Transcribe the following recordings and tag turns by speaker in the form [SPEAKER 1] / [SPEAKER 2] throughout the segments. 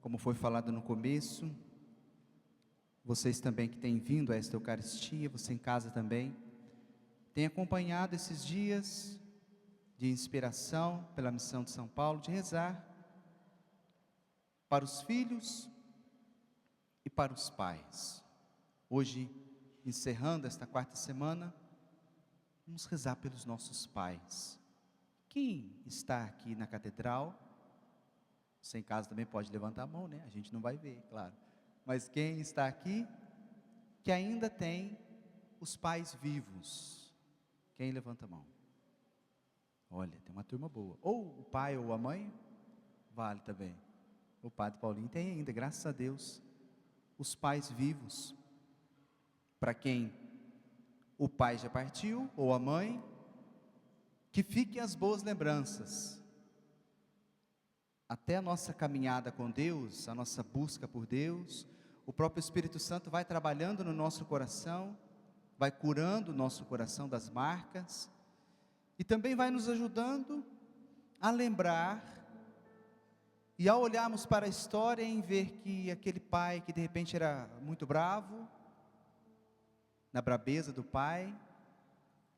[SPEAKER 1] Como foi falado no começo, vocês também que têm vindo a esta Eucaristia, você em casa também, tem acompanhado esses dias de inspiração pela missão de São Paulo, de rezar para os filhos e para os pais. Hoje, encerrando esta quarta semana, vamos rezar pelos nossos pais. Quem está aqui na catedral, você em casa também pode levantar a mão, né? A gente não vai ver, claro. Mas quem está aqui, que ainda tem os pais vivos? Quem levanta a mão? Olha, tem uma turma boa. Ou o pai ou a mãe, vale também. O padre Paulinho tem ainda, graças a Deus, os pais vivos. Para quem o pai já partiu, ou a mãe, que fiquem as boas lembranças. Até a nossa caminhada com Deus, a nossa busca por Deus, o próprio Espírito Santo vai trabalhando no nosso coração, vai curando o nosso coração das marcas, e também vai nos ajudando a lembrar, e ao olharmos para a história, em ver que aquele pai que de repente era muito bravo, na brabeza do pai,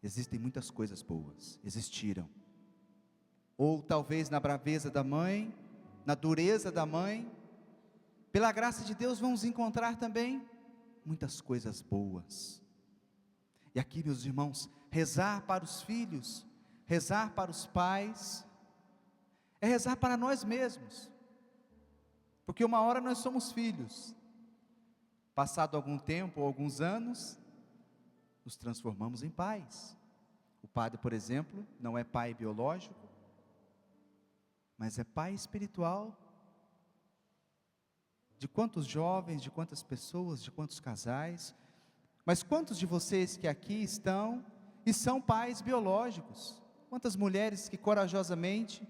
[SPEAKER 1] existem muitas coisas boas, existiram. Ou talvez na braveza da mãe, na dureza da mãe, pela graça de Deus vamos encontrar também muitas coisas boas. E aqui, meus irmãos, rezar para os filhos, rezar para os pais, é rezar para nós mesmos, porque uma hora nós somos filhos, passado algum tempo ou alguns anos, nos transformamos em pais. O padre, por exemplo, não é pai biológico, mas é pai espiritual. De quantos jovens, de quantas pessoas, de quantos casais, mas quantos de vocês que aqui estão e são pais biológicos? Quantas mulheres que corajosamente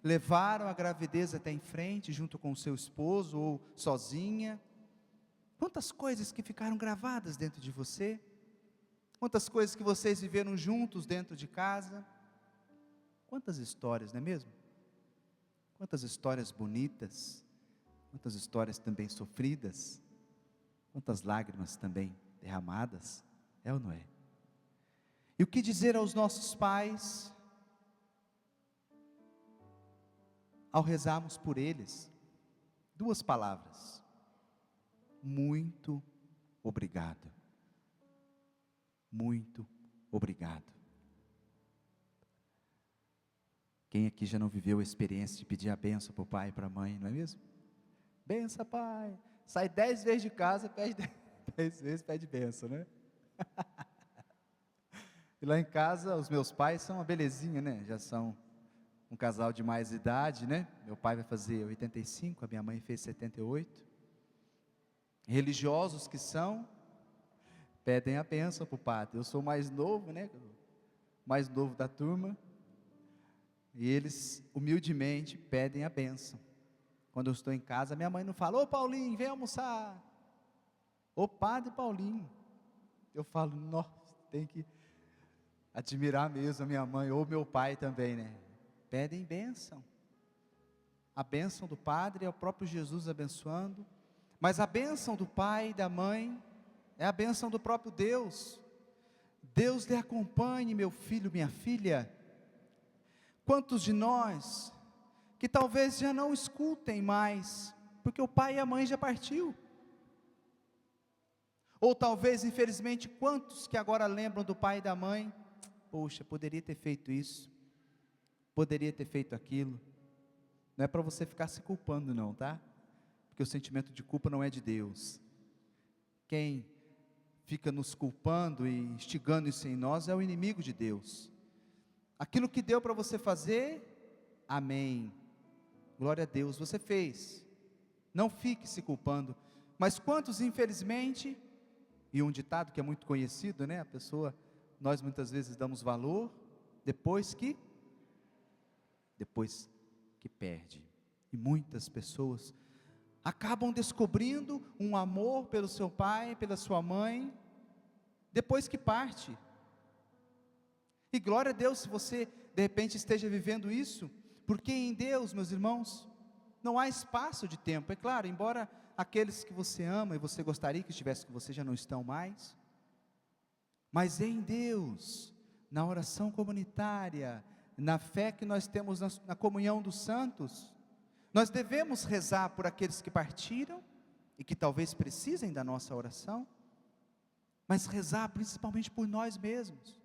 [SPEAKER 1] levaram a gravidez até em frente, junto com o seu esposo ou sozinha? Quantas coisas que ficaram gravadas dentro de você? Quantas coisas que vocês viveram juntos dentro de casa? Quantas histórias, não é mesmo? Quantas histórias bonitas, quantas histórias também sofridas, quantas lágrimas também derramadas, é ou não é? E o que dizer aos nossos pais, ao rezarmos por eles? Duas palavras: muito obrigado. Muito obrigado. Quem aqui já não viveu a experiência de pedir a benção para o pai e para a mãe, não é mesmo? Benção, pai. Sai 10 vezes de casa, pede 10 vezes, pede benção, né? E lá em casa, os meus pais são uma belezinha, né? Já são um casal de mais idade, né? Meu pai vai fazer 85, a minha mãe fez 78. Religiosos que são, pedem a benção para o padre. Eu sou mais novo, né? Mais novo da turma. E eles, humildemente, pedem a bênção. Quando eu estou em casa, minha mãe não fala: ô Paulinho, vem almoçar. Ô padre Paulinho. Eu falo: nossa, tem que admirar mesmo a minha mãe, ou meu pai também, né? Pedem bênção. A bênção do padre é o próprio Jesus abençoando. Mas a bênção do pai e da mãe é a bênção do próprio Deus. Deus lhe acompanhe, meu filho, minha filha. Quantos de nós que talvez já não escutem mais, porque o pai e a mãe já partiu? Ou talvez, infelizmente, quantos que agora lembram do pai e da mãe? Poxa, poderia ter feito isso, poderia ter feito aquilo. Não é para você ficar se culpando não, tá? Porque o sentimento de culpa não é de Deus. Quem fica nos culpando e instigando isso em nós é o inimigo de Deus. Aquilo que deu para você fazer, amém, glória a Deus, você fez, não fique se culpando. Mas quantos, infelizmente, e um ditado que é muito conhecido, né? A pessoa, nós muitas vezes damos valor depois que perde. E muitas pessoas acabam descobrindo um amor pelo seu pai, pela sua mãe, depois que parte. E glória a Deus se você de repente esteja vivendo isso, porque em Deus, meus irmãos, não há espaço de tempo. É claro, embora aqueles que você ama e você gostaria que estivesse com você já não estão mais, mas em Deus, na oração comunitária, na fé que nós temos na comunhão dos santos, nós devemos rezar por aqueles que partiram e que talvez precisem da nossa oração, mas rezar principalmente por nós mesmos,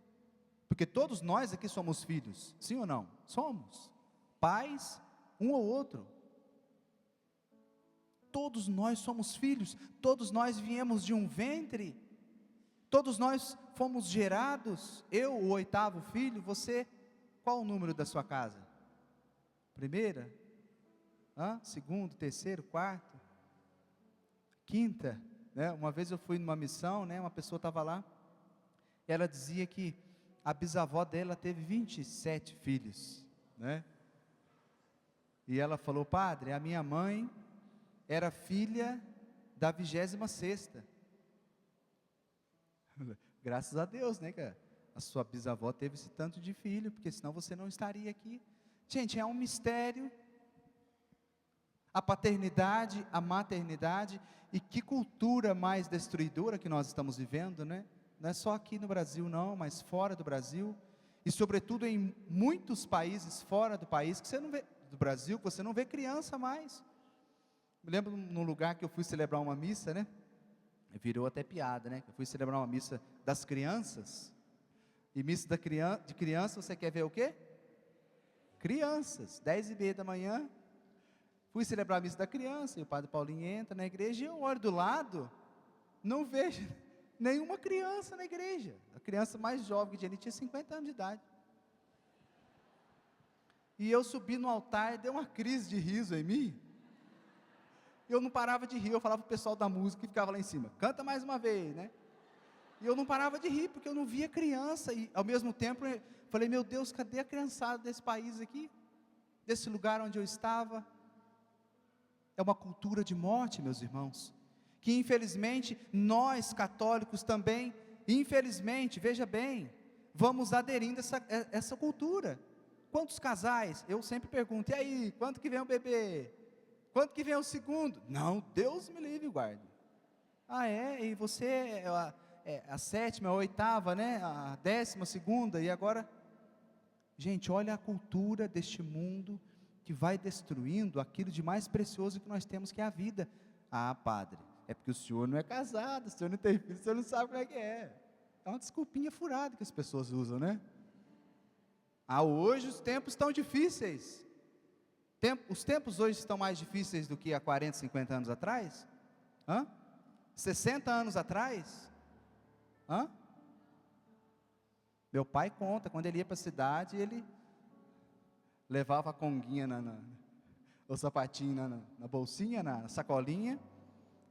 [SPEAKER 1] porque todos nós aqui somos filhos, sim ou não? Somos pais, um ou outro. Todos nós somos filhos, todos nós viemos de um ventre, todos nós fomos gerados. Eu, o 8º filho, você, qual o número da sua casa? Primeira? Segundo, terceiro, quarto? Quinta? Né? Uma vez eu fui numa missão, né? Uma pessoa estava lá, e ela dizia que a bisavó dela teve 27 filhos, né? E ela falou: padre, a minha mãe era filha da 26ª. Graças a Deus, né, cara? A sua bisavó teve esse tanto de filho, porque senão você não estaria aqui. Gente, é um mistério. A paternidade, a maternidade, e que cultura mais destruidora que nós estamos vivendo, né? Não é só aqui no Brasil não, mas fora do Brasil, e sobretudo em muitos países fora do país, que você não vê, do Brasil, que você não vê criança mais. Me lembro num lugar que eu fui celebrar uma missa, né? Virou até piada, né? Eu fui celebrar uma missa das crianças, e missa de criança, você quer ver o quê? Crianças, 10h30 da manhã, fui celebrar a missa da criança, e o padre Paulinho entra na igreja, e eu olho do lado, não vejo nenhuma criança na igreja. A criança mais jovem que tinha ali tinha 50 anos de idade, e eu subi no altar, e deu uma crise de riso em mim. Eu não parava de rir, eu falava para o pessoal da música que ficava lá em cima, canta mais uma vez, né? E eu não parava de rir, porque eu não via criança, e ao mesmo tempo, eu falei: meu Deus, cadê a criançada desse país aqui? Desse lugar onde eu estava? É uma cultura de morte, meus irmãos, que infelizmente, nós católicos também, infelizmente, veja bem, vamos aderindo a essa cultura. Quantos casais, eu sempre pergunto: e aí, quanto que vem o bebê? Quanto que vem o segundo? Não, Deus me livre e guarde. E você é a 7ª, a 8ª, né? A 12ª, e agora? Gente, olha a cultura deste mundo, que vai destruindo aquilo de mais precioso que nós temos, que é a vida. Padre, é porque o senhor não é casado, o senhor não tem filho, o senhor não sabe como é que é. É uma desculpinha furada que as pessoas usam, né? Hoje os tempos estão difíceis. Os tempos hoje estão mais difíceis do que há 40, 50 anos atrás? 60 anos atrás? Meu pai conta, quando ele ia para a cidade, ele levava a conguinha, o sapatinho na bolsinha, na sacolinha,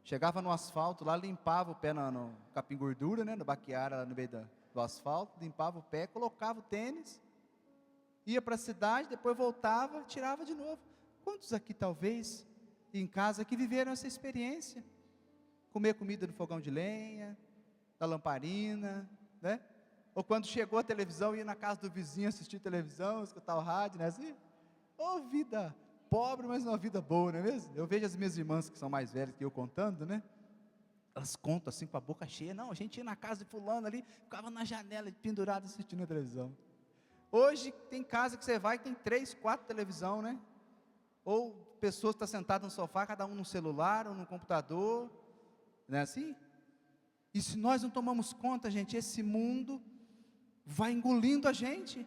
[SPEAKER 1] chegava no asfalto lá, limpava o pé no capim gordura, né, no baqueara, lá no meio do asfalto, limpava o pé, colocava o tênis, ia para a cidade, depois voltava, tirava de novo. Quantos aqui talvez, em casa, que viveram essa experiência? Comer comida no fogão de lenha, da lamparina, né? Ou quando chegou a televisão, ia na casa do vizinho assistir televisão, escutar o rádio, né? Assim, vida pobre, mas uma vida boa, não é mesmo? Eu vejo as minhas irmãs que são mais velhas que eu contando, né? Elas contam assim com a boca cheia: não, a gente ia na casa de fulano ali, ficava na janela pendurado assistindo a televisão. Hoje tem casa que você vai que tem 3, 4 televisão, né? Ou pessoas que estão sentadas no sofá, cada um no celular ou no computador, não é assim? E se nós não tomamos conta, gente, esse mundo vai engolindo a gente,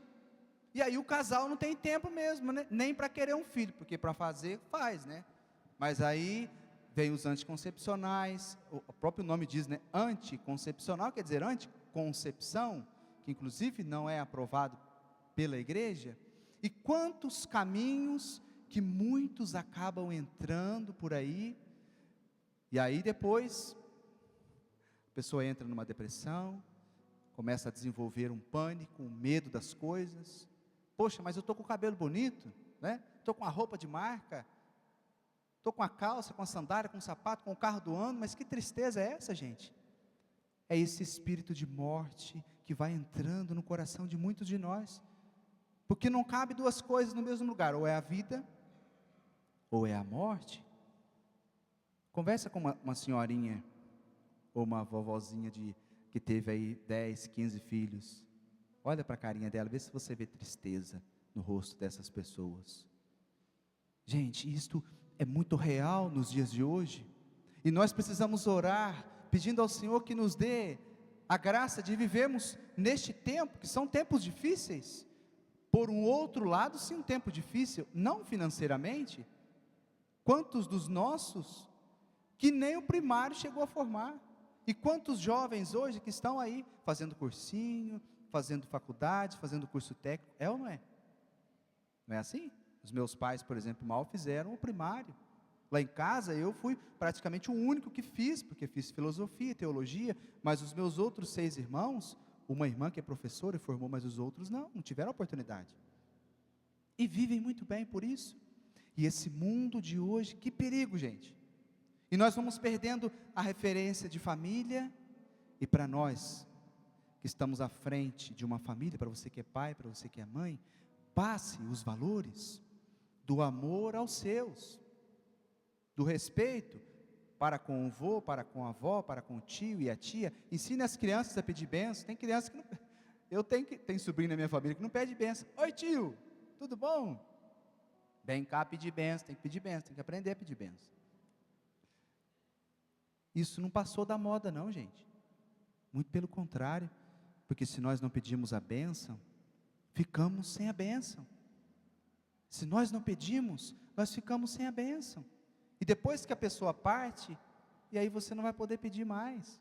[SPEAKER 1] e aí o casal não tem tempo mesmo, né? Nem para querer um filho, porque para fazer, faz, né? Mas aí vem os anticoncepcionais, o próprio nome diz, né? Anticoncepcional, quer dizer, anticoncepção, que inclusive não é aprovado pela igreja, e quantos caminhos que muitos acabam entrando por aí, e aí depois, a pessoa entra numa depressão, começa a desenvolver um pânico, um medo das coisas. Poxa, mas eu estou com o cabelo bonito, né? Estou com a roupa de marca, estou com a calça, com a sandália, com o sapato, com o carro do ano, mas que tristeza é essa, gente? É esse espírito de morte que vai entrando no coração de muitos de nós, porque não cabe duas coisas no mesmo lugar: ou é a vida, ou é a morte? Conversa com uma senhorinha, ou uma vovozinha que teve aí 10, 15 filhos. Olha para a carinha dela, vê se você vê tristeza no rosto dessas pessoas. Gente, isto é muito real nos dias de hoje, e nós precisamos orar, pedindo ao Senhor que nos dê a graça de vivermos neste tempo, que são tempos difíceis. Por um outro lado, sim, um tempo difícil, não financeiramente. Quantos dos nossos que nem o primário chegou a formar? E quantos jovens hoje que estão aí fazendo cursinho, fazendo faculdade, fazendo curso técnico? É ou não é? Não é assim? Os meus pais, por exemplo, mal fizeram o primário. Lá em casa eu fui praticamente o único que fiz, porque fiz filosofia, teologia, mas os meus outros 6 irmãos, uma irmã que é professora e formou, mas os outros não tiveram oportunidade. E vivem muito bem por isso. E esse mundo de hoje, que perigo, gente. E nós vamos perdendo a referência de família, e para nós, que estamos à frente de uma família, para você que é pai, para você que é mãe, passe os valores do amor aos seus, do respeito para com o vô, para com a avó, para com o tio e a tia. Ensine as crianças a pedir bênção. Tem criança que não, tem sobrinho na minha família que não pede bênção. Oi tio, tudo bom? Vem cá pedir bênção, tem que pedir bênção, tem que aprender a pedir bênção. Isso não passou da moda não, gente, muito pelo contrário, porque se nós não pedimos a bênção, ficamos sem a bênção. Se nós não pedimos, nós ficamos sem a bênção, e depois que a pessoa parte, e aí você não vai poder pedir mais,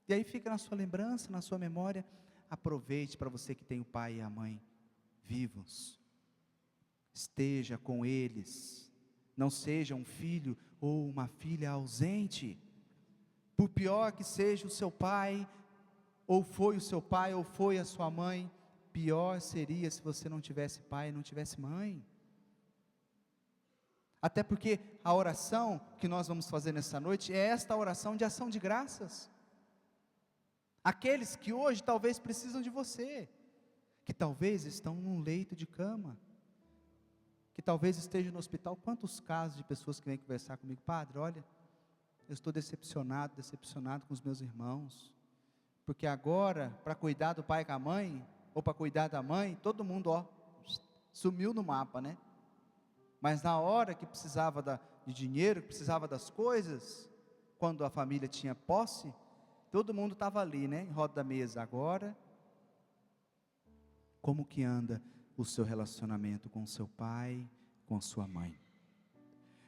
[SPEAKER 1] e aí fica na sua lembrança, na sua memória. Aproveite, para você que tem o pai e a mãe vivos, esteja com eles, não seja um filho ou uma filha ausente. Por pior que seja o seu pai, ou foi o seu pai, ou foi a sua mãe, pior seria se você não tivesse pai e não tivesse mãe. Até porque a oração que nós vamos fazer nessa noite é esta oração de ação de graças. Aqueles que hoje talvez precisam de você, que talvez estão num leito de cama, que talvez estejam no hospital. Quantos casos de pessoas que vêm conversar comigo: padre, olha, eu estou decepcionado com os meus irmãos, porque agora, para cuidar do pai com a mãe, ou para cuidar da mãe, todo mundo, sumiu no mapa, né? Mas na hora que precisava de dinheiro, que precisava das coisas, quando a família tinha posse, todo mundo estava ali, né? Em roda da mesa. Agora, como que anda o seu relacionamento com o seu pai, com a sua mãe?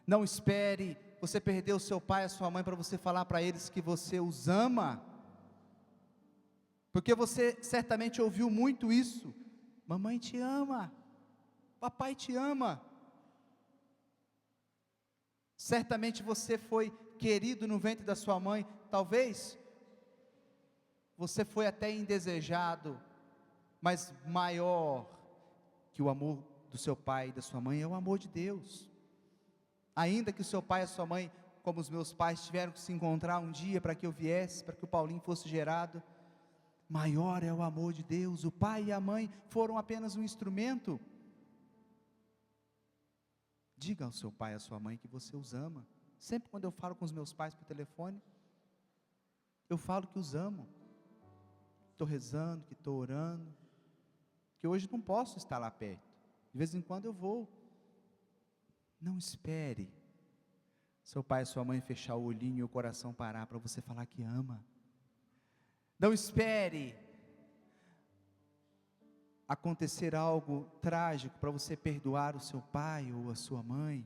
[SPEAKER 1] Não espere você perder o seu pai e a sua mãe para você falar para eles que você os ama, porque você certamente ouviu muito isso: mamãe te ama, papai te ama. Certamente você foi querido no ventre da sua mãe, talvez você foi até indesejado, mas maior que o amor do seu pai e da sua mãe é o amor de Deus. Ainda que o seu pai e a sua mãe, como os meus pais, tiveram que se encontrar um dia para que eu viesse, para que o Paulinho fosse gerado, maior é o amor de Deus. O pai e a mãe foram apenas um instrumento. Diga ao seu pai e à sua mãe que você os ama. Sempre quando eu falo com os meus pais por telefone, eu falo que os amo, estou rezando, que estou orando, que hoje não posso estar lá perto, de vez em quando eu vou. Não espere seu pai e sua mãe fechar o olhinho e o coração parar para você falar que ama. Não espere acontecer algo trágico para você perdoar o seu pai ou a sua mãe.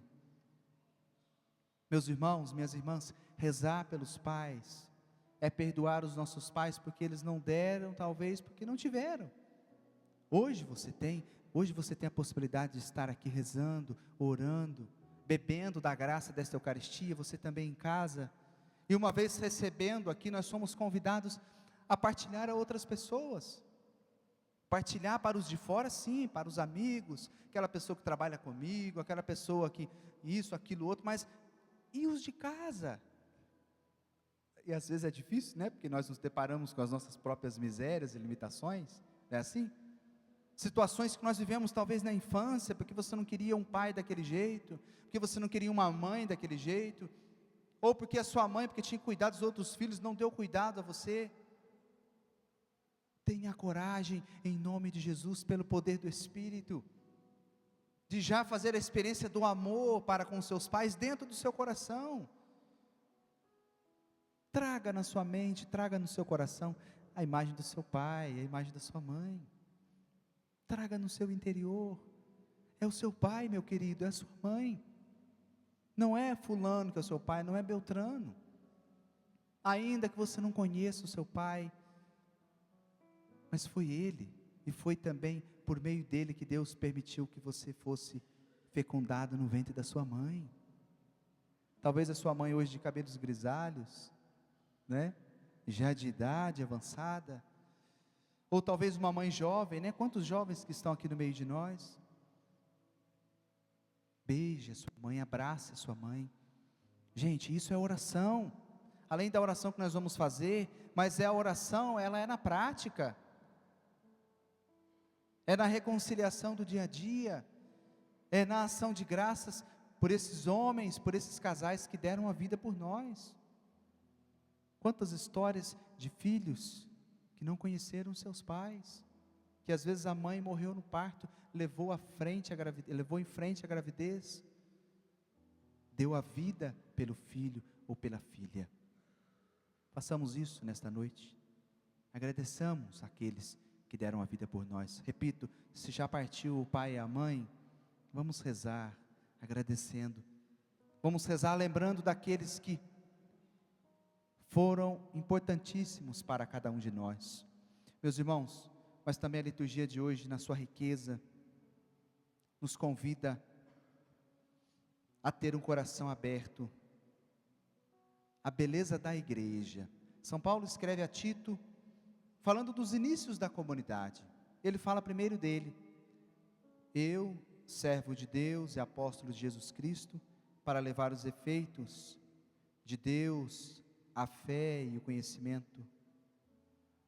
[SPEAKER 1] Meus irmãos, minhas irmãs, rezar pelos pais é perdoar os nossos pais porque eles não deram, talvez porque não tiveram. Hoje você tem a possibilidade de estar aqui rezando, orando, bebendo da graça desta Eucaristia, você também em casa, e uma vez recebendo aqui, nós somos convidados a partilhar a outras pessoas. Partilhar para os de fora, sim, para os amigos, aquela pessoa que trabalha comigo, aquela pessoa que isso, aquilo, outro, mas e os de casa? E às vezes é difícil, né? Porque nós nos deparamos com as nossas próprias misérias e limitações, não é assim? situações que nós vivemos talvez na infância, porque você não queria um pai daquele jeito, porque você não queria uma mãe daquele jeito, ou porque a sua mãe, porque tinha que cuidar dos outros filhos, não deu cuidado a você. Tenha coragem, em nome de Jesus, pelo poder do Espírito, de já fazer a experiência do amor para com seus pais dentro do seu coração. Traga na sua mente, traga no seu coração a imagem do seu pai, a imagem da sua mãe. Traga no seu interior. É o seu pai, meu querido, é a sua mãe. Não é fulano que é o seu pai, não é Beltrano. Ainda que você não conheça o seu pai, mas foi ele, e foi também por meio dele que Deus permitiu que você fosse fecundado no ventre da sua mãe. Talvez a sua mãe hoje de cabelos grisalhos, né? Já de idade avançada, ou talvez uma mãe jovem, né? Quantos jovens que estão aqui no meio de nós? Beije a sua mãe, abrace a sua mãe. Gente, isso é oração, além da oração que nós vamos fazer, mas a oração, ela é na prática, é na reconciliação do dia a dia, é na ação de graças por esses homens, por esses casais que deram a vida por nós. Quantas histórias de filhos que não conheceram seus pais, que às vezes a mãe morreu no parto, levou em frente a gravidez, deu a vida pelo filho ou pela filha. Façamos isso nesta noite, agradeçamos aqueles que deram a vida por nós. Repito, se já partiu o pai e a mãe, vamos rezar agradecendo, vamos rezar lembrando daqueles que foram importantíssimos para cada um de nós. Meus irmãos, mas também a liturgia de hoje, na sua riqueza, nos convida a ter um coração aberto à beleza da igreja. São Paulo escreve a Tito, falando dos inícios da comunidade. Ele fala primeiro dele: eu, servo de Deus e apóstolo de Jesus Cristo, para levar os efeitos de Deus, a fé e o conhecimento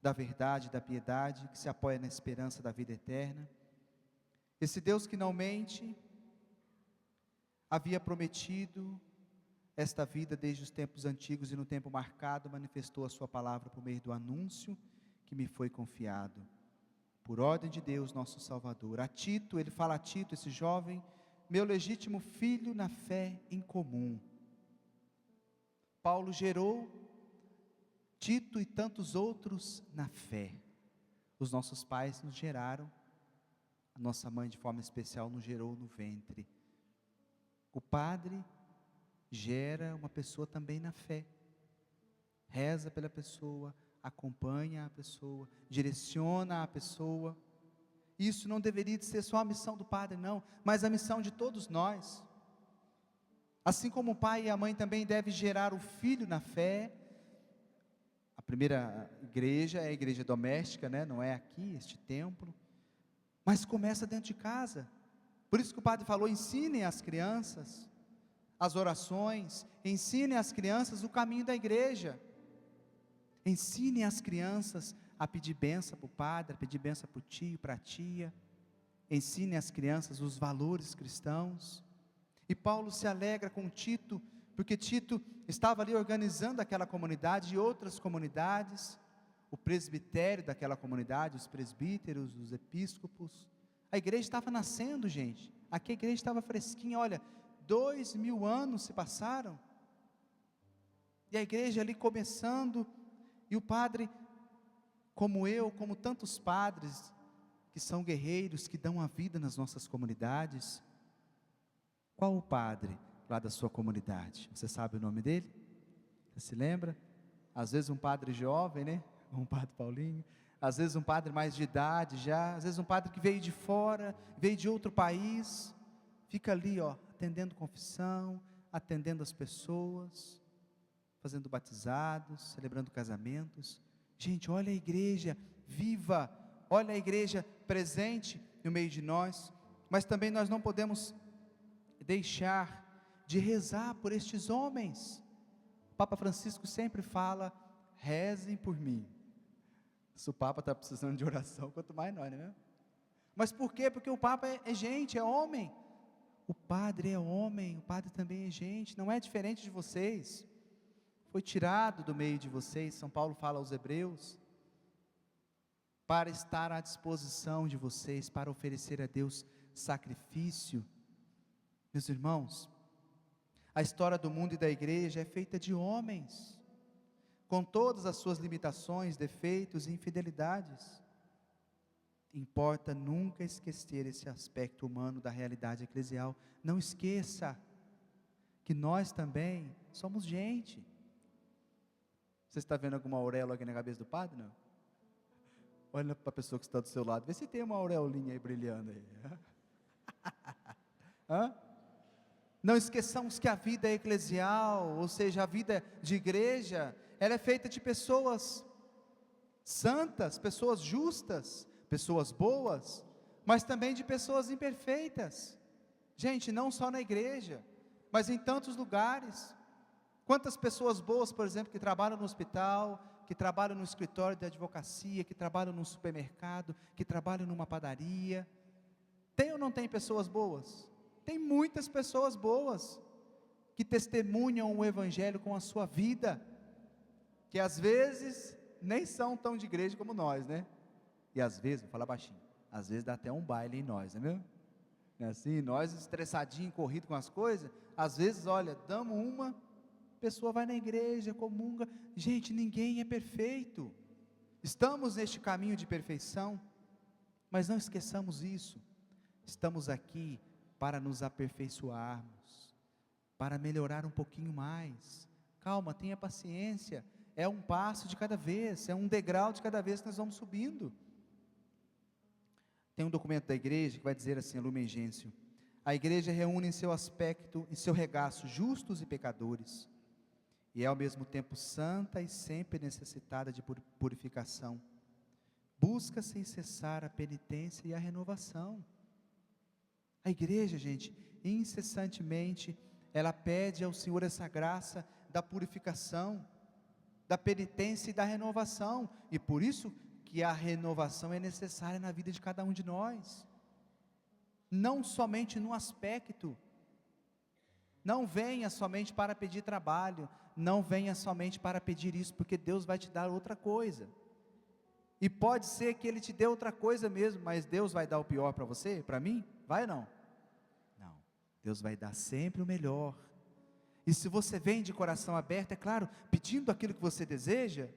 [SPEAKER 1] da verdade e da piedade, que se apoia na esperança da vida eterna. Esse Deus que não mente, havia prometido esta vida desde os tempos antigos, e no tempo marcado manifestou a sua palavra por meio do anúncio que me foi confiado, por ordem de Deus nosso Salvador. A Tito, ele fala a Tito, esse jovem, meu legítimo filho na fé em comum. Paulo gerou Tito e tantos outros na fé. Os nossos pais nos geraram, a nossa mãe de forma especial nos gerou no ventre. O padre gera uma pessoa também na fé, reza pela pessoa, acompanha a pessoa, direciona a pessoa. Isso não deveria ser só a missão do padre, não, mas a missão de todos nós. Assim como o pai e a mãe também devem gerar o filho na fé. A primeira igreja é a igreja doméstica, né? Não é aqui, este templo, mas começa dentro de casa. Por isso que o padre falou: ensinem as crianças as orações, ensinem as crianças o caminho da igreja, ensinem as crianças a pedir bênção para o padre, a pedir bênção para o tio, para a tia, ensinem as crianças os valores cristãos. E Paulo se alegra com Tito, porque Tito estava ali organizando aquela comunidade e outras comunidades, o presbitério daquela comunidade, os presbíteros, os episcopos. A igreja estava nascendo, gente. Aqui a igreja estava fresquinha. Olha, 2000 anos se passaram, e a igreja ali começando, e o padre, como eu, como tantos padres, que são guerreiros, que dão a vida nas nossas comunidades. Qual o padre lá da sua comunidade? Você sabe o nome dele? Você se lembra? Às vezes um padre jovem, né? Um padre Paulinho. Às vezes um padre mais de idade já. Às vezes um padre que veio de fora, veio de outro país. Fica ali, ó, atendendo confissão, atendendo as pessoas, fazendo batizados, celebrando casamentos. Gente, olha a igreja viva, olha a igreja presente no meio de nós. Mas também nós não podemos deixar de rezar por estes homens. O Papa Francisco sempre fala: rezem por mim. Se o Papa está precisando de oração, quanto mais nós, não é mesmo? Mas por quê? Porque o Papa é gente, é homem. O padre é homem, o padre também é gente, não é diferente de vocês. Foi tirado do meio de vocês, São Paulo fala aos Hebreus, para estar à disposição de vocês, para oferecer a Deus sacrifício. Meus irmãos, a história do mundo e da igreja é feita de homens, com todas as suas limitações, defeitos e infidelidades. Importa nunca esquecer esse aspecto humano da realidade eclesial. Não esqueça que nós também somos gente. Você está vendo alguma auréola aqui na cabeça do padre? Não? Olha para a pessoa que está do seu lado, vê se tem uma aureolinha aí brilhando aí. Hã? Não esqueçamos que a vida eclesial, ou seja, a vida de igreja, ela é feita de pessoas santas, pessoas justas, pessoas boas, mas também de pessoas imperfeitas. Gente, não só na igreja, mas em tantos lugares. Quantas pessoas boas, por exemplo, que trabalham no hospital, que trabalham no escritório de advocacia, que trabalham num supermercado, que trabalham numa padaria. Tem ou não tem pessoas boas? Tem muitas pessoas boas, que testemunham o evangelho com a sua vida, que às vezes nem são tão de igreja como nós, né? E às vezes, vou falar baixinho, às vezes dá até um baile em nós, não é mesmo? Não é assim, nós estressadinhos, corrido com as coisas, às vezes, olha, damos uma, pessoa vai na igreja, comunga. Gente, ninguém é perfeito, estamos neste caminho de perfeição, mas não esqueçamos isso, estamos aqui para nos aperfeiçoarmos, para melhorar um pouquinho mais. Calma, tenha paciência, é um passo de cada vez, é um degrau de cada vez que nós vamos subindo. Tem um documento da igreja que vai dizer assim, a Lumen Gentium: a igreja reúne em seu aspecto, em seu regaço, justos e pecadores, e é ao mesmo tempo santa e sempre necessitada de purificação. Busca sem cessar a penitência e a renovação. A igreja, gente, incessantemente, ela pede ao Senhor essa graça da purificação, da penitência e da renovação, e por isso que a renovação é necessária na vida de cada um de nós, não somente no aspecto. Não venha somente para pedir trabalho, não venha somente para pedir isso, porque Deus vai te dar outra coisa, e pode ser que Ele te dê outra coisa mesmo, mas Deus vai dar o pior para você, para mim? Vai ou não? Não, Deus vai dar sempre o melhor, e se você vem de coração aberto, é claro, pedindo aquilo que você deseja,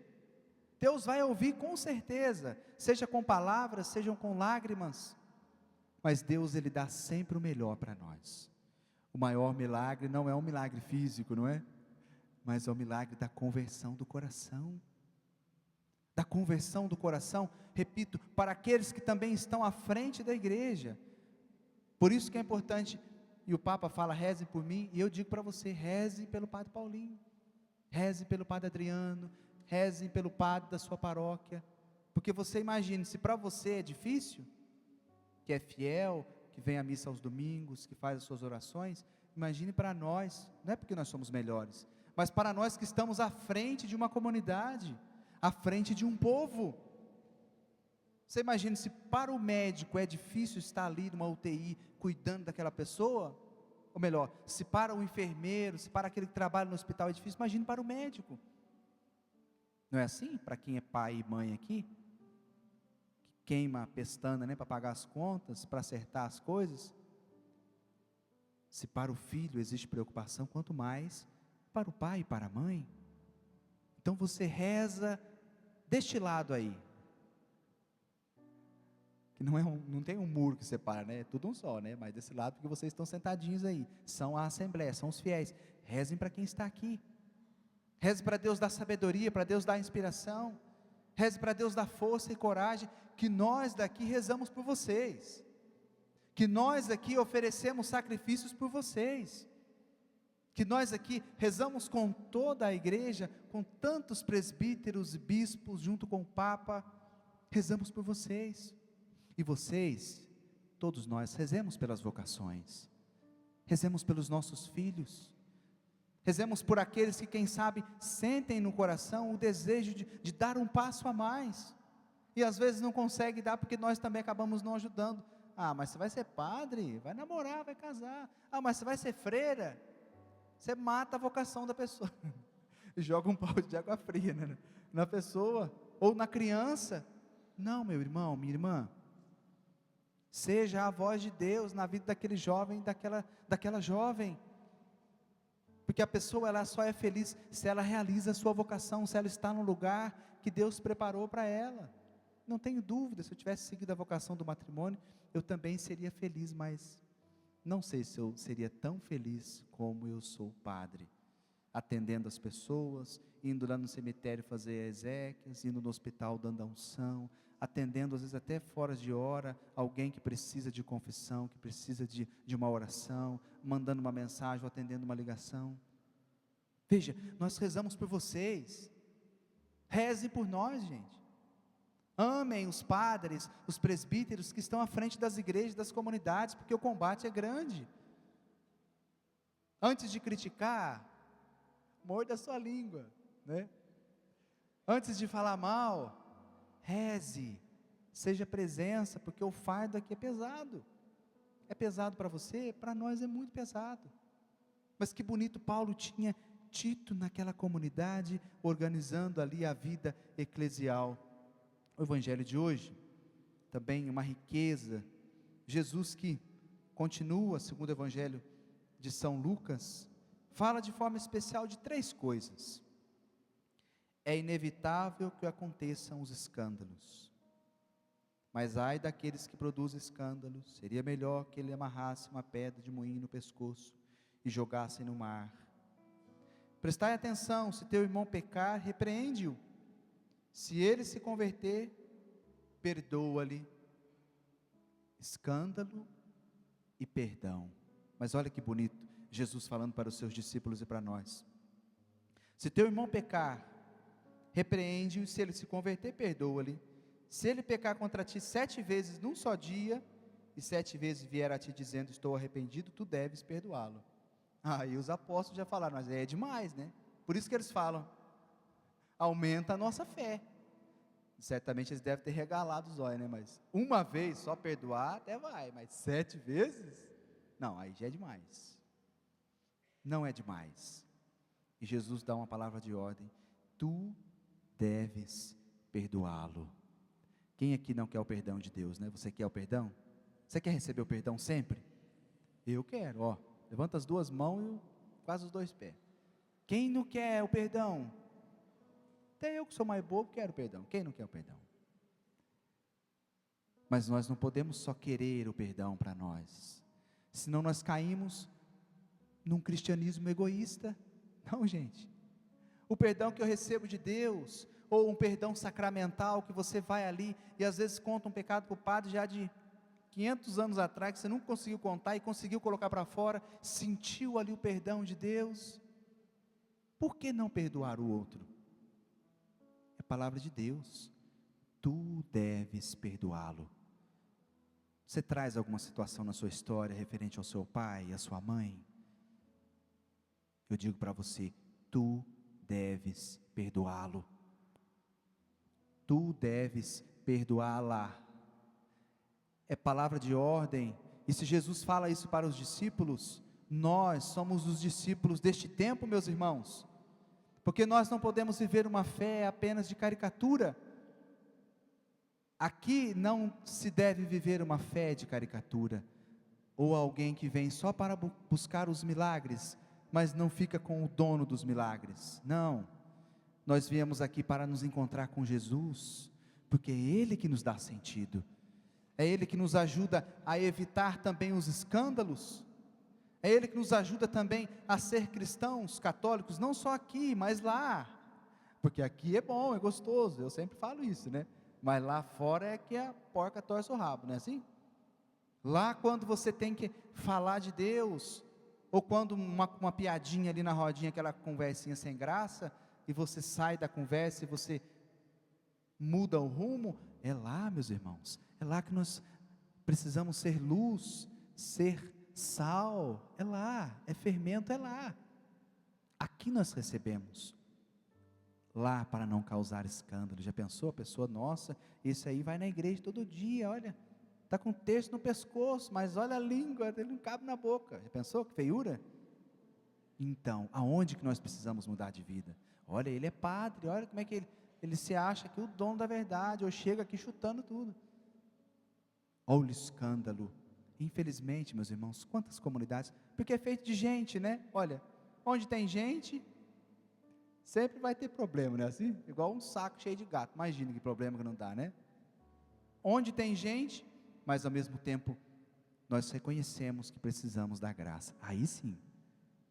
[SPEAKER 1] Deus vai ouvir com certeza, seja com palavras, sejam com lágrimas, mas Deus, Ele dá sempre o melhor para nós. O maior milagre não é um milagre físico, não é? Mas é o milagre da conversão do coração, repito, para aqueles que também estão à frente da igreja. Por isso que é importante, e o Papa fala, reze por mim, e eu digo para você, reze pelo Padre Paulinho, reze pelo Padre Adriano, reze pelo padre da sua paróquia, porque você imagine, se para você é difícil, que é fiel, que vem à missa aos domingos, que faz as suas orações, imagine para nós, não é porque nós somos melhores, mas para nós que estamos à frente de uma comunidade, à frente de um povo. Você imagine se para o médico é difícil estar ali numa UTI, cuidando daquela pessoa, ou melhor, se para o enfermeiro, se para aquele que trabalha no hospital é difícil, imagine para o médico. Não é assim? Para quem é pai e mãe aqui, que queima a pestana, né, para pagar as contas, para acertar as coisas, se para o filho existe preocupação, quanto mais para o pai e para a mãe. Então você reza deste lado aí, que não tem um muro que separa, né, é tudo um só, né, mas desse lado, porque vocês estão sentadinhos aí, são a assembleia, são os fiéis, rezem para quem está aqui, reze para Deus dar sabedoria, para Deus dar inspiração, reze para Deus dar força e coragem, que nós daqui rezamos por vocês, que nós aqui oferecemos sacrifícios por vocês, que nós aqui rezamos com toda a igreja, com tantos presbíteros e bispos, junto com o Papa, rezamos por vocês, e vocês, todos nós, rezemos pelas vocações, rezemos pelos nossos filhos, rezemos por aqueles que, quem sabe, sentem no coração o desejo de dar um passo a mais. e às vezes não consegue dar porque nós também acabamos não ajudando. Ah, mas você vai ser padre, vai namorar, vai casar. Ah, mas você vai ser freira, você mata a vocação da pessoa, joga um balde de água fria, né, na pessoa, ou na criança. Não, meu irmão, minha irmã, seja a voz de Deus na vida daquele jovem, daquela jovem, porque a pessoa, ela só é feliz se ela realiza a sua vocação, se ela está no lugar que Deus preparou para ela. Não tenho dúvida, se eu tivesse seguido a vocação do matrimônio, eu também seria feliz, mas não sei se eu seria tão feliz como eu sou padre, atendendo as pessoas, indo lá no cemitério fazer exéquias, indo no hospital dando a unção, atendendo às vezes até fora de hora, alguém que precisa de confissão, que precisa de uma oração, mandando uma mensagem ou atendendo uma ligação. Veja, nós rezamos por vocês, rezem por nós, gente. Amem os padres, os presbíteros que estão à frente das igrejas, das comunidades, porque o combate é grande. Antes de criticar, morda a sua língua, né? Antes de falar mal, reze, seja presença, porque o fardo aqui é pesado. É pesado para você? Para nós é muito pesado. Mas que bonito, Paulo tinha Tito naquela comunidade, organizando ali a vida eclesial. O evangelho de hoje, também uma riqueza. Jesus, que continua, segundo o evangelho de São Lucas, fala de forma especial de 3 coisas. É inevitável que aconteçam os escândalos, mas ai daqueles que produzem escândalos, seria melhor que ele amarrasse uma pedra de moinho no pescoço e jogassem no mar. Prestai atenção, se teu irmão pecar, repreende-o, se ele se converter, perdoa-lhe. Escândalo e perdão. Mas olha que bonito, Jesus falando para os seus discípulos e para nós. Se teu irmão pecar, repreende-o, se ele se converter, perdoa-lhe. Se ele pecar contra ti 7 vezes num só dia, e 7 vezes vier a ti dizendo, estou arrependido, tu deves perdoá-lo. Aí os apóstolos já falaram, mas é demais, né? Por isso que eles falam, aumenta a nossa fé. Certamente eles devem ter regalado os olhos, né? Mas uma vez só perdoar até vai, mas 7 vezes? Não, aí já é demais. Não é demais. E Jesus dá uma palavra de ordem, tu deves perdoá-lo. Quem aqui não quer o perdão de Deus, né? Você quer o perdão? Você quer receber o perdão sempre? Eu quero, ó. Levanta as 2 mãos e faz os 2 pés. Quem não quer o perdão? Até eu que sou mais bobo quero perdão. Quem não quer o perdão? Mas nós não podemos só querer o perdão para nós, senão nós caímos num cristianismo egoísta. Não, gente. O perdão que eu recebo de Deus, ou um perdão sacramental, que você vai ali, e às vezes conta um pecado para o padre já de 500 anos atrás, que você nunca conseguiu contar, e conseguiu colocar para fora, sentiu ali o perdão de Deus. Por que não perdoar o outro? É palavra de Deus, tu deves perdoá-lo. Você traz alguma situação na sua história, referente ao seu pai, à sua mãe? Eu digo para você, tu deves perdoá-lo. Tu deves perdoá-la. É palavra de ordem, e se Jesus fala isso para os discípulos, nós somos os discípulos deste tempo, meus irmãos, porque nós não podemos viver uma fé apenas de caricatura. Aqui não se deve viver uma fé de caricatura, ou alguém que vem só para buscar os milagres, mas não fica com o dono dos milagres. Não, nós viemos aqui para nos encontrar com Jesus, porque é Ele que nos dá sentido, é Ele que nos ajuda a evitar também os escândalos, é Ele que nos ajuda também a ser cristãos católicos, não só aqui, mas lá, porque aqui é bom, é gostoso, eu sempre falo isso, né? Mas lá fora é que a porca torce o rabo, não é assim? Lá quando você tem que falar de Deus, ou quando uma piadinha ali na rodinha, aquela conversinha sem graça, e você sai da conversa e você muda o rumo, é lá, meus irmãos, é lá que nós precisamos ser luz, ser sal, é lá, é fermento, é lá. Aqui nós recebemos, lá para não causar escândalo. Já pensou? A pessoa, nossa, esse aí vai na igreja todo dia, olha, está com texto no pescoço, mas olha a língua, ele não cabe na boca. Já pensou que feiura? Então, aonde que nós precisamos mudar de vida? Olha, ele é padre, olha como é que ele se acha aqui o dono da verdade, ou chega aqui chutando tudo. Olha o escândalo. Infelizmente, meus irmãos, quantas comunidades, porque é feito de gente, né? Olha, onde tem gente, sempre vai ter problema, né? Assim, igual um saco cheio de gato, imagina que problema que não dá, né? Onde tem gente, mas ao mesmo tempo, nós reconhecemos que precisamos da graça. Aí sim,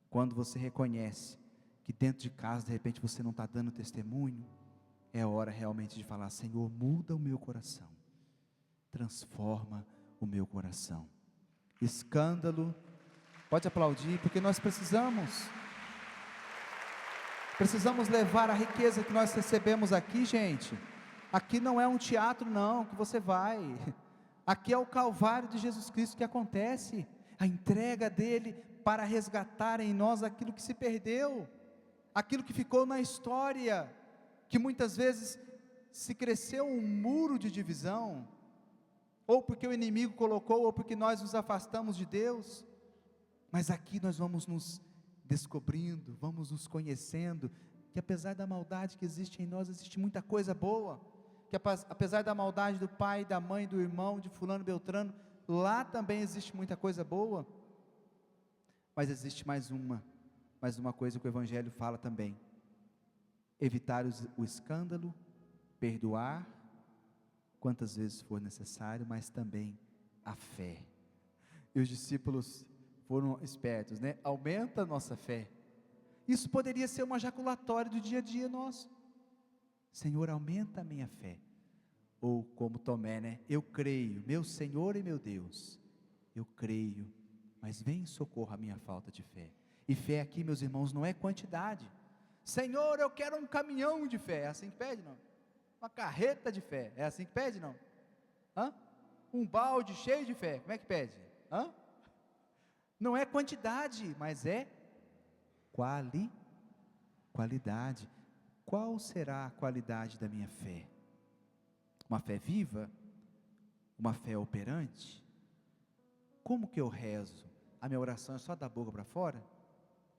[SPEAKER 1] quando você reconhece que dentro de casa, de repente, você não está dando testemunho, é hora realmente de falar: Senhor, muda o meu coração, transforma o meu coração. Escândalo, pode aplaudir, porque nós precisamos levar a riqueza que nós recebemos aqui, gente. Aqui não é um teatro não, que você vai, aqui é o Calvário de Jesus Cristo que acontece, a entrega dele para resgatar em nós aquilo que se perdeu, aquilo que ficou na história, que muitas vezes se cresceu um muro de divisão, ou porque o inimigo colocou, ou porque nós nos afastamos de Deus, mas aqui nós vamos nos descobrindo, vamos nos conhecendo, que apesar da maldade que existe em nós, existe muita coisa boa, que apesar da maldade do pai, da mãe, do irmão, de fulano, beltrano, lá também existe muita coisa boa, mas existe mais uma coisa que o Evangelho fala também: evitar o escândalo, perdoar, quantas vezes for necessário, mas também a fé. E os discípulos foram espertos, né? Aumenta a nossa fé. Isso poderia ser uma jaculatória do dia a dia nosso: Senhor, aumenta a minha fé. Ou como Tomé, né? Eu creio, meu Senhor e meu Deus, eu creio, mas vem em socorro à minha falta de fé. E fé aqui, meus irmãos, não é quantidade. Senhor, eu quero um caminhão de fé, é assim que pede, não? Uma carreta de fé, é assim que pede, não? Um balde cheio de fé, como é que pede? Não é quantidade, mas é qualidade. Qual será a qualidade da minha fé? Uma fé viva? Uma fé operante? Como que eu rezo? A minha oração é só da boca para fora?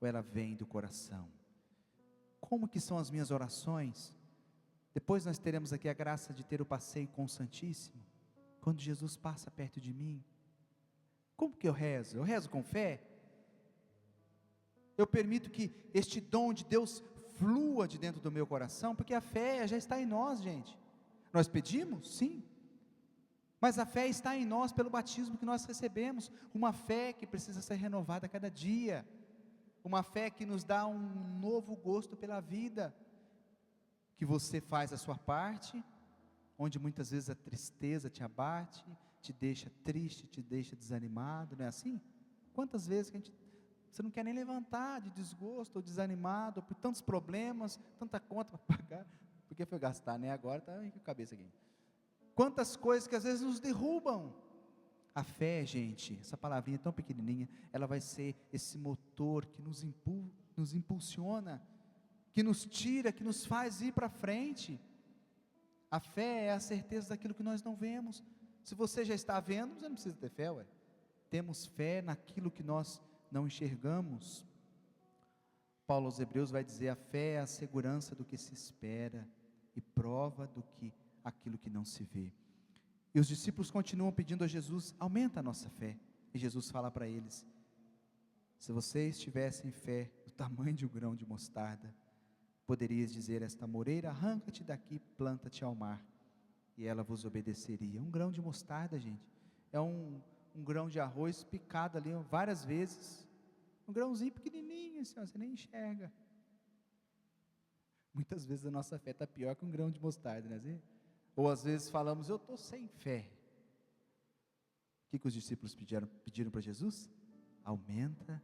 [SPEAKER 1] Ou ela vem do coração? Como que são as minhas orações? Depois nós teremos aqui a graça de ter o passeio com o Santíssimo, quando Jesus passa perto de mim. Como que eu rezo? Eu rezo com fé? Eu permito que este dom de Deus flua de dentro do meu coração, porque a fé já está em nós, gente. Nós pedimos? Sim. Mas a fé está em nós pelo batismo que nós recebemos, uma fé que precisa ser renovada a cada dia, uma fé que nos dá um novo gosto pela vida, que você faz a sua parte, onde muitas vezes a tristeza te abate, te deixa triste, te deixa desanimado, não é assim? Quantas vezes que você não quer nem levantar de desgosto, ou desanimado, por tantos problemas, tanta conta para pagar, porque foi gastar, né? Agora está com a cabeça aqui. Quantas coisas que às vezes nos derrubam. A fé, gente, essa palavrinha tão pequenininha, ela vai ser esse motor que nos impulsiona, que nos tira, que nos faz ir para frente. A fé é a certeza daquilo que nós não vemos. Se você já está vendo, você não precisa ter fé, ué. Temos fé naquilo que nós não enxergamos. Paulo aos Hebreus vai dizer: a fé é a segurança do que se espera e prova aquilo que não se vê. E os discípulos continuam pedindo a Jesus: aumenta a nossa fé. E Jesus fala para eles: se vocês tivessem fé do tamanho de um grão de mostarda, poderias dizer a esta moreira: arranca-te daqui, planta-te ao mar, e ela vos obedeceria. Um grão de mostarda, gente, é um grão de arroz picado ali várias vezes, um grãozinho pequenininho assim, você nem enxerga. Muitas vezes a nossa fé está pior que um grão de mostarda, né? Assim? Ou às vezes falamos: eu estou sem fé. O que os discípulos pediram para Jesus? Aumenta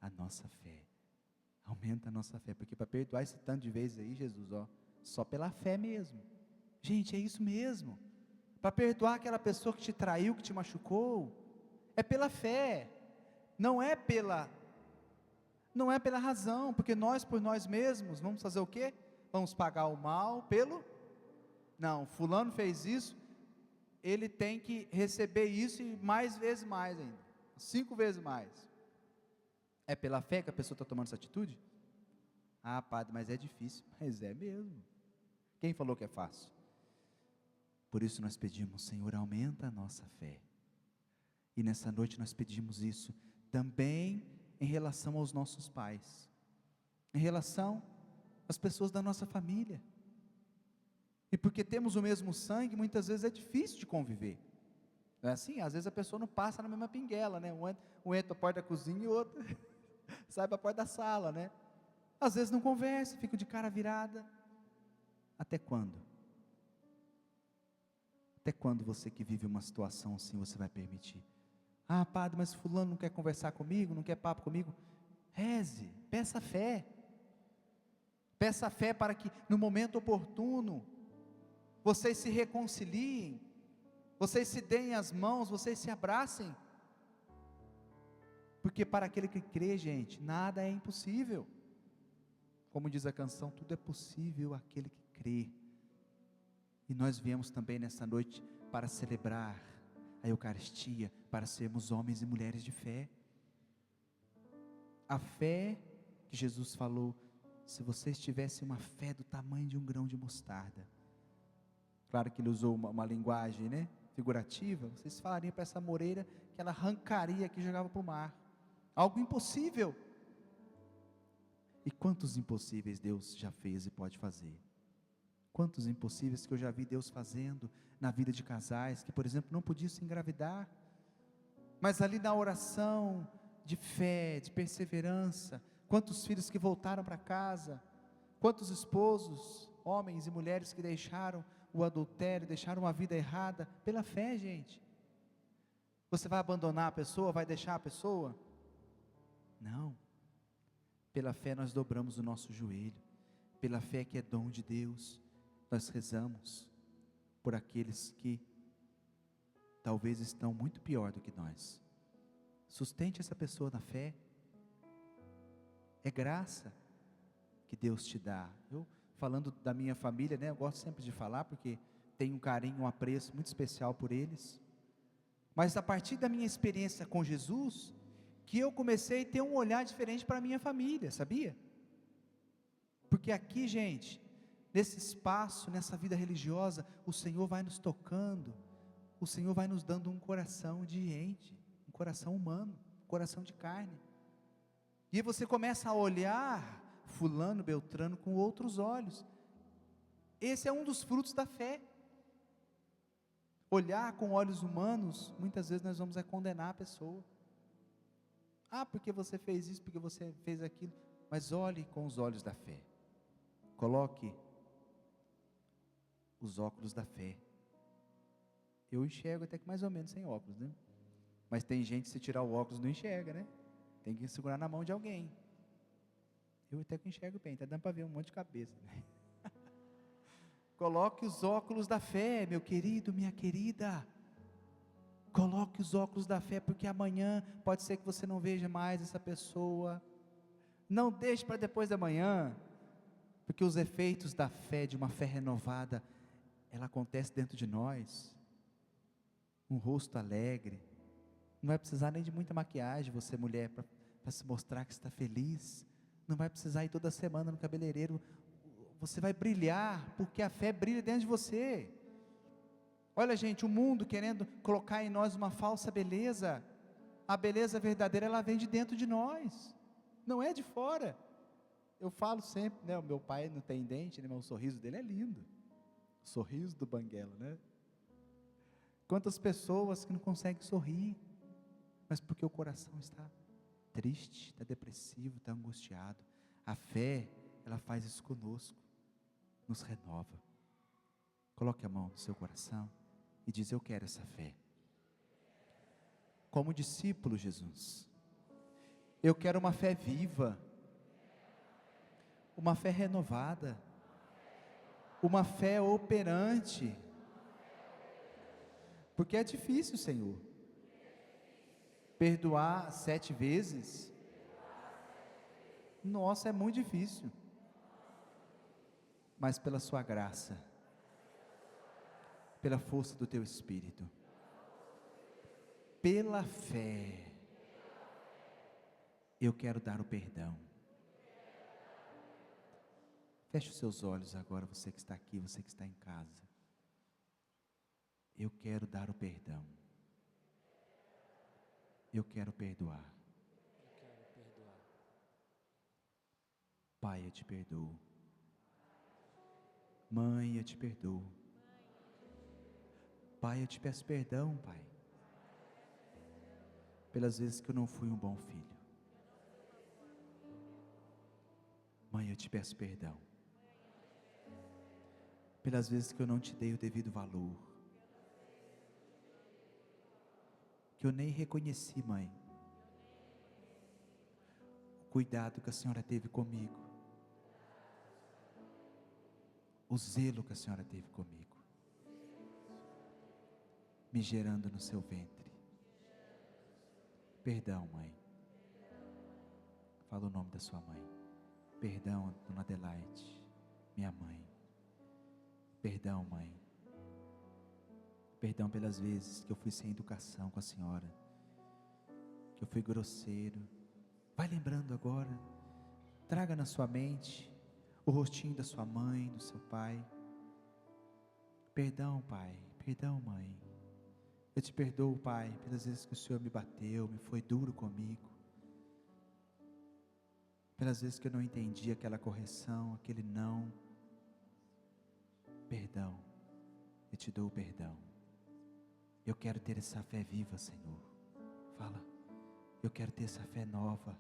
[SPEAKER 1] a nossa fé. Aumenta a nossa fé, porque para perdoar esse tanto de vezes aí, Jesus, só pela fé mesmo. Gente, é isso mesmo. Para perdoar aquela pessoa que te traiu, que te machucou, é pela fé. Não é pela razão, porque nós por nós mesmos vamos fazer o quê? Vamos pagar o mal pelo? Não, fulano fez isso, ele tem que receber isso e mais vezes mais ainda, 5 vezes mais. É pela fé que a pessoa está tomando essa atitude? Ah, padre, mas é difícil. Mas é mesmo. Quem falou que é fácil? Por isso nós pedimos, Senhor, aumenta a nossa fé. E nessa noite nós pedimos isso também em relação aos nossos pais, em relação às pessoas da nossa família. E porque temos o mesmo sangue, muitas vezes é difícil de conviver. Não é assim? Às vezes a pessoa não passa na mesma pinguela, né? Um entra para a porta da cozinha e o outro sai para a porta da sala, né? Às vezes não conversa, ficam de cara virada. Até quando? Até quando você que vive uma situação assim, você vai permitir? Ah, padre, mas fulano não quer conversar comigo, não quer papo comigo. Reze, peça fé. Peça fé para que no momento oportuno, vocês se reconciliem, vocês se deem as mãos, vocês se abracem. Porque para aquele que crê, gente, nada é impossível. Como diz a canção, tudo é possível àquele que crê. E nós viemos também nessa noite para celebrar a Eucaristia, para sermos homens e mulheres de fé. A fé que Jesus falou, se vocês tivessem uma fé do tamanho de um grão de mostarda. Claro que ele usou uma linguagem, né, figurativa. Vocês falariam para essa moreira que ela arrancaria aqui e jogava para o mar. Algo impossível. E quantos impossíveis Deus já fez e pode fazer? Quantos impossíveis que eu já vi Deus fazendo na vida de casais, que por exemplo não podiam se engravidar, mas ali na oração de fé, de perseverança, quantos filhos que voltaram para casa, quantos esposos, homens e mulheres que deixaram o adultério, deixaram uma vida errada, pela fé, gente. Você vai abandonar a pessoa, vai deixar a pessoa? Não, pela fé nós dobramos o nosso joelho, pela fé que é dom de Deus, nós rezamos por aqueles que talvez estão muito pior do que nós. Sustente essa pessoa na fé. É graça que Deus te dá. Eu, falando da minha família, né, eu gosto sempre de falar, porque tenho um carinho, um apreço muito especial por eles. Mas a partir da minha experiência com Jesus, que eu comecei a ter um olhar diferente para a minha família, sabia? Porque aqui, gente, nesse espaço, nessa vida religiosa, o Senhor vai nos tocando, o Senhor vai nos dando um coração de gente, um coração humano, um coração de carne, e aí você começa a olhar fulano, beltrano com outros olhos. Esse é um dos frutos da fé. Olhar com olhos humanos, muitas vezes nós vamos condenar a pessoa. Ah, porque você fez isso, porque você fez aquilo, mas olhe com os olhos da fé, coloque os óculos da fé. Eu enxergo até que mais ou menos sem óculos, né? Mas tem gente que se tirar o óculos não enxerga, né? Tem que segurar na mão de alguém. Eu até que enxergo bem, está dando para ver um monte de cabeça, né? Coloque os óculos da fé, meu querido, minha querida. Coloque os óculos da fé, porque amanhã pode ser que você não veja mais essa pessoa. Não deixe para depois da manhã, porque os efeitos da fé, de uma fé renovada, ela acontece dentro de nós. Um rosto alegre, não vai precisar nem de muita maquiagem, você mulher, para se mostrar que está feliz. Não vai precisar ir toda semana no cabeleireiro. Você vai brilhar, porque a fé brilha dentro de você. Olha, gente, o mundo querendo colocar em nós uma falsa beleza. A beleza verdadeira, ela vem de dentro de nós, não é de fora. Eu falo sempre, né, o meu pai não tem dente, né, mas o sorriso dele é lindo. O sorriso do Banguela, né? Quantas pessoas que não conseguem sorrir, mas porque o coração está triste, está depressivo, está angustiado. A fé, ela faz isso conosco, nos renova. Coloque a mão no seu coração e diz: eu quero essa fé. Como discípulo, Jesus, eu quero uma fé viva, uma fé renovada, uma fé operante, porque é difícil, Senhor, perdoar 7 vezes, nossa, é muito difícil, mas pela sua graça, pela força do teu Espírito, pela fé, eu quero dar o perdão. Feche os seus olhos agora, você que está aqui, você que está em casa. Eu quero dar o perdão. Eu quero perdoar. Pai, eu te perdoo. Mãe, eu te perdoo. Pai, eu te peço perdão, Pai, pelas vezes que eu não fui um bom filho. Mãe, eu te peço perdão pelas vezes que eu não te dei o devido valor, que eu nem reconheci, Mãe, o cuidado que a Senhora teve comigo, o zelo que a Senhora teve comigo, me gerando no seu ventre. Perdão, Mãe. Fala o nome da sua mãe. Perdão, Dona Adelaide, minha mãe. Perdão, Mãe. Perdão pelas vezes que eu fui sem educação com a Senhora, que eu fui grosseiro. Vai lembrando agora, traga na sua mente o rostinho da sua mãe, do seu pai. Perdão, Pai, perdão, Mãe. Eu te perdoo, Pai, pelas vezes que o Senhor me bateu, me foi duro comigo, pelas vezes que eu não entendi aquela correção, aquele não. Perdão, eu te dou o perdão. Eu quero ter essa fé viva, Senhor. Fala, eu quero ter essa fé nova,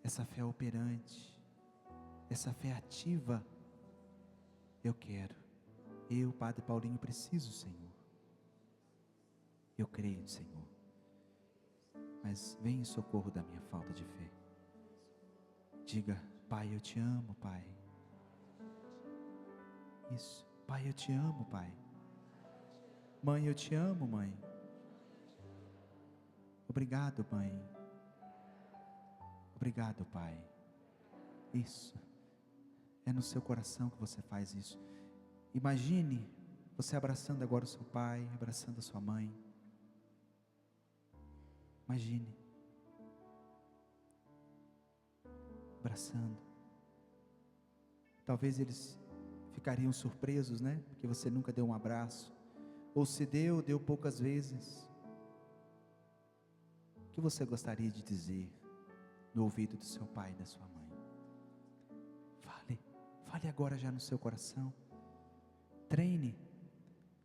[SPEAKER 1] essa fé operante, essa fé ativa. Eu quero. Eu, Padre Paulinho, preciso, Senhor. Eu creio, Senhor, mas vem em socorro da minha falta de fé. Diga, Pai, eu te amo, Pai. Isso, Pai, eu te amo, Pai. Mãe, eu te amo, Mãe. Obrigado, Mãe. Obrigado, Pai. Isso, é no seu coração que você faz isso. Imagine você abraçando agora o seu pai, abraçando a sua mãe. Imagine, abraçando. Talvez eles ficariam surpresos, né? Porque você nunca deu um abraço, ou se deu, deu poucas vezes. O que você gostaria de dizer no ouvido do seu pai e da sua mãe? Fale agora já no seu coração. Treine.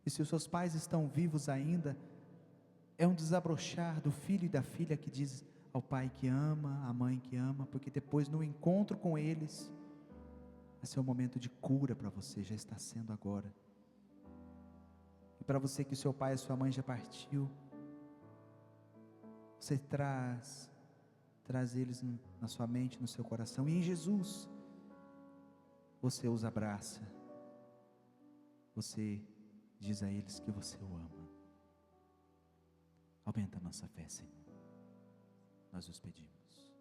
[SPEAKER 1] E se os seus pais estão vivos ainda, é um desabrochar do filho e da filha que diz ao pai que ama, à mãe que ama, porque depois no encontro com eles, esse é um momento de cura para você, já está sendo agora. E para você que o seu pai e a sua mãe já partiu, você traz eles na sua mente, no seu coração, e em Jesus, você os abraça, você diz a eles que você o ama. Aumenta a nossa fé, Senhor, nós os pedimos.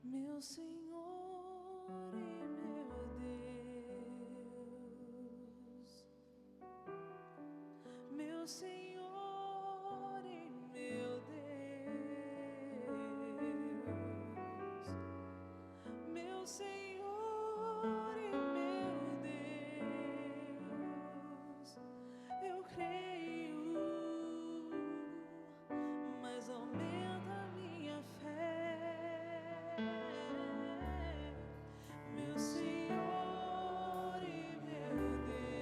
[SPEAKER 2] Meu Senhor e meu Deus, meu Senhor e meu Deus, meu Senhor e meu Deus, eu creio, mas aumenta a minha fé. Meu Senhor e meu Deus,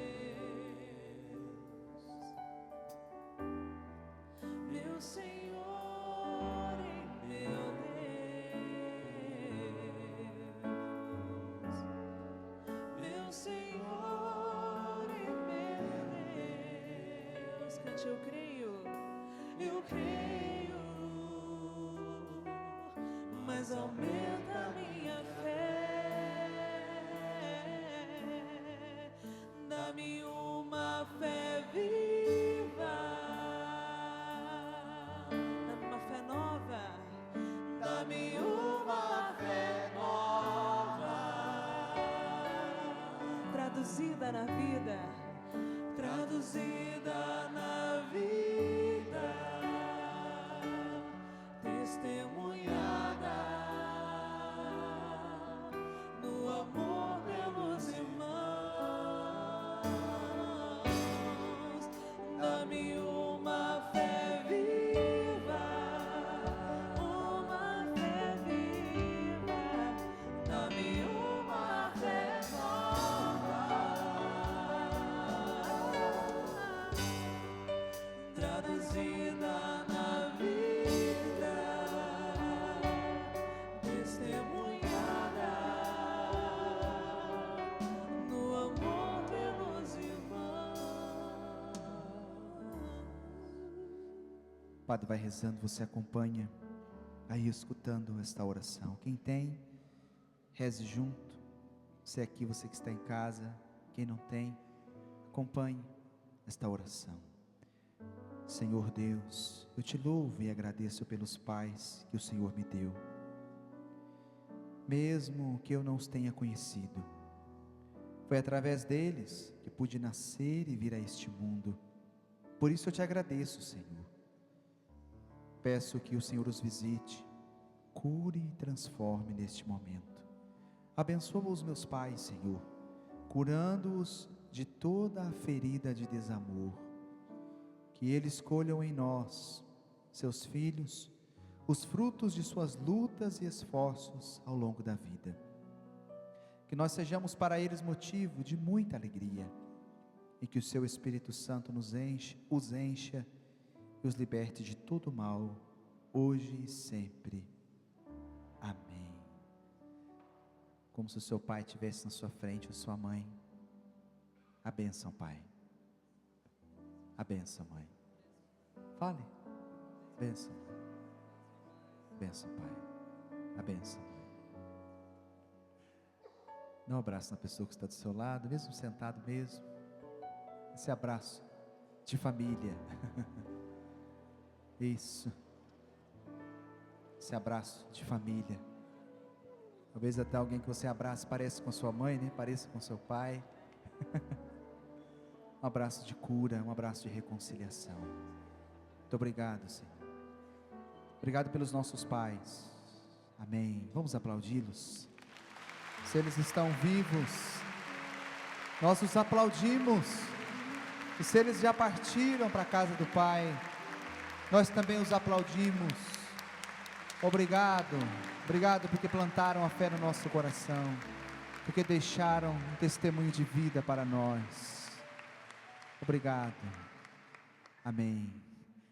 [SPEAKER 2] meu Senhor e meu Deus, meu Senhor e meu Deus. Cante, eu creio, mas aumenta a minha fé. Dá-me uma fé viva, dá-me uma fé nova. traduzida na vida, traduzida na vida, testemunhada no amor pelos irmãos. Dá-me uma fé viva, uma fé viva, dá-me uma fé nova, traduzida na vida, testemunhada no amor pelos irmãos.
[SPEAKER 1] O Padre vai rezando, você acompanha, aí escutando esta oração. Quem tem, reze junto. Você aqui, você que está em casa, quem não tem, acompanhe esta oração. Senhor Deus, eu te louvo e agradeço pelos pais que o Senhor me deu. Mesmo que eu não os tenha conhecido, foi através deles que pude nascer e vir a este mundo. Por isso eu te agradeço, Senhor. Peço que o Senhor os visite, cure e transforme neste momento. Abençoa os meus pais, Senhor, curando-os de toda a ferida de desamor. Que eles escolham em nós, seus filhos, os frutos de suas lutas e esforços ao longo da vida. Que nós sejamos para eles motivo de muita alegria, e que o seu Espírito Santo os encha e os liberte de todo mal, hoje e sempre. Amém. Como se o seu pai estivesse na sua frente, ou sua mãe. A bênção, pai. A bênção, mãe. Fale. Bênção. Bênção, pai. A bênção. Dá um abraço na pessoa que está do seu lado, mesmo sentado mesmo. Esse abraço de família. Isso. Esse abraço de família. Talvez até alguém que você abraça pareça com sua mãe, né? Pareça com seu pai. Um abraço de cura, um abraço de reconciliação. Muito obrigado, Senhor. Obrigado pelos nossos pais. Amém. Vamos aplaudi-los. Se eles estão vivos, nós os aplaudimos. E se eles já partiram para a casa do Pai, nós também os aplaudimos. Obrigado, obrigado porque plantaram a fé no nosso coração, porque deixaram um testemunho de vida para nós. Obrigado. Amém.